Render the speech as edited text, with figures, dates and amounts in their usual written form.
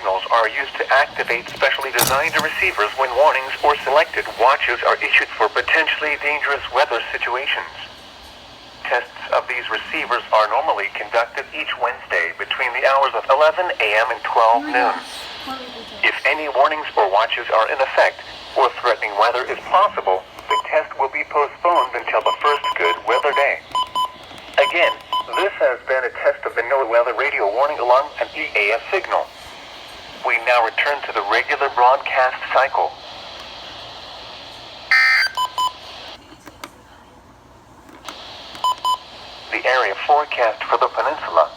signals are used to activate specially designed receivers when warnings or selected watches are issued for potentially dangerous weather situations. Tests of these receivers are normally conducted each Wednesday between the hours of 11 a.m. and 12 noon. If any warnings or watches are in effect, or threatening weather is possible, the test will be postponed until the first good weather day. Again, this has been a test of the NOAA weather radio warning alarm and EAS signal. We now return to the regular broadcast cycle. The area forecast for the peninsula